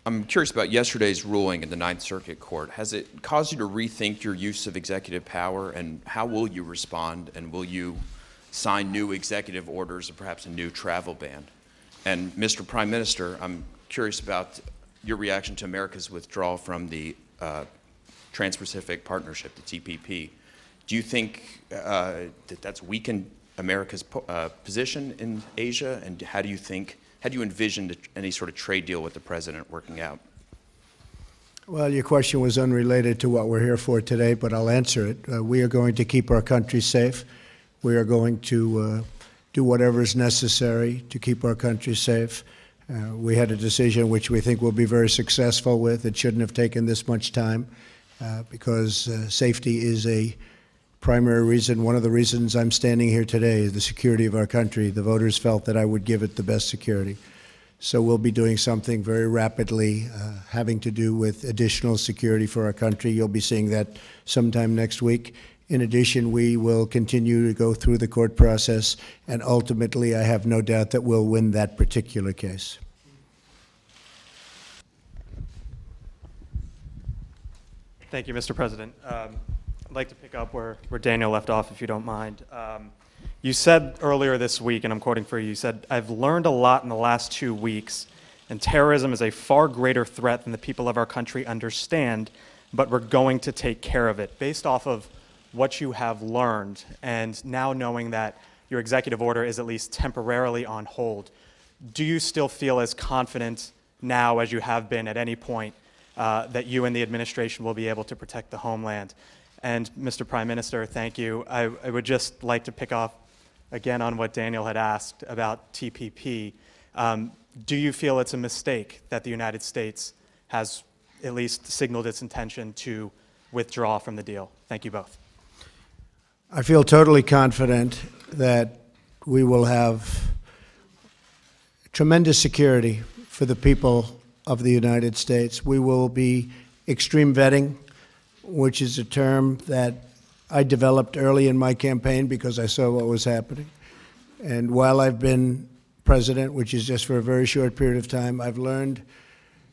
I'm curious about yesterday's ruling in the Ninth Circuit Court. Has it caused you to rethink your use of executive power, and how will you respond, and will you sign new executive orders or perhaps a new travel ban? And Mr. Prime Minister, I'm curious about your reaction to America's withdrawal from the Trans-Pacific Partnership, the TPP. Do you think that that's weakened America's position in Asia, and how do you envision any sort of trade deal with the president working out? Well, your question was unrelated to what we're here for today, but I'll answer it. We are going to keep our country safe. We are going to do whatever is necessary to keep our country safe. We had a decision which we think we'll be very successful with. It shouldn't have taken this much time because safety is a primary reason. One of the reasons I'm standing here today is the security of our country. The voters felt that I would give it the best security. So we'll be doing something very rapidly having to do with additional security for our country. You'll be seeing that sometime next week. In addition, we will continue to go through the court process, and ultimately I have no doubt that we'll win that particular case. Thank you, Mr. President. I'd like to pick up where Daniel left off, if you don't mind. You said earlier this week, and I'm quoting for you, you said, "I've learned a lot in the last 2 weeks, and terrorism is a far greater threat than the people of our country understand, but we're going to take care of it." Based off of what you have learned, and now knowing that your executive order is at least temporarily on hold, do you still feel as confident now as you have been at any point that you and the administration will be able to protect the homeland? And Mr. Prime Minister, thank you. I would just like to pick off again on what Daniel had asked about TPP. Do you feel it's a mistake that the United States has at least signaled its intention to withdraw from the deal? Thank you both. I feel totally confident that we will have tremendous security for the people of the United States. We will be extreme vetting, which is a term that I developed early in my campaign because I saw what was happening. And while I've been president, which is just for a very short period of time, I've learned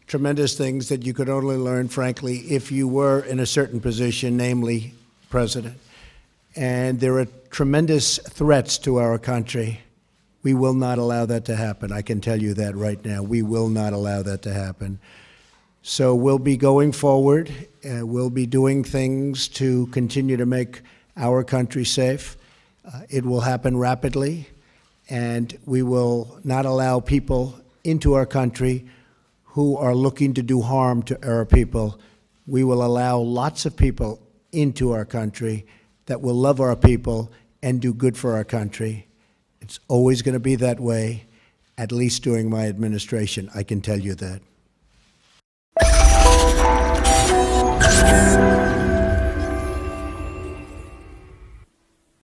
tremendous things that you could only learn, frankly, if you were in a certain position, namely president. And there are tremendous threats to our country. We will not allow that to happen. I can tell you that right now. We will not allow that to happen. So we'll be going forward. We'll be doing things to continue to make our country safe. It will happen rapidly, and we will not allow people into our country who are looking to do harm to our people. We will allow lots of people into our country that will love our people and do good for our country. It's always going to be that way, at least during my administration. I can tell you that.